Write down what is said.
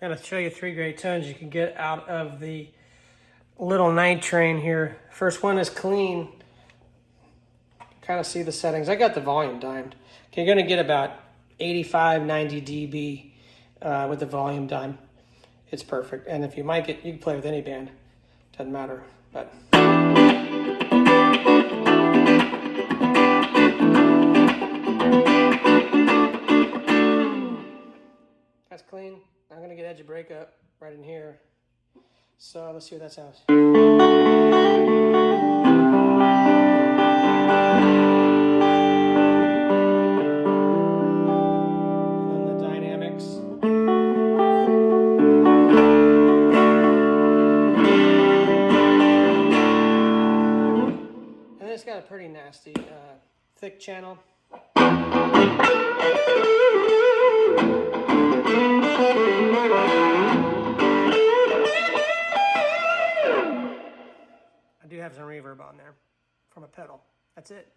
I'm going to show you 3 great tones you can get out of the Lil Night Train here. First one is clean. Kind of see the settings. I got the volume dimed. Okay, you're going to get about 85, 90 dB with the volume dime. It's perfect. And if you mic it, you can play with any band. Doesn't matter. But that's clean. I'm going to get edge of breakup right in here. So let's see what that sounds. And then the dynamics. And it's got a pretty nasty thick channel. I do have some reverb on there from a pedal. That's it.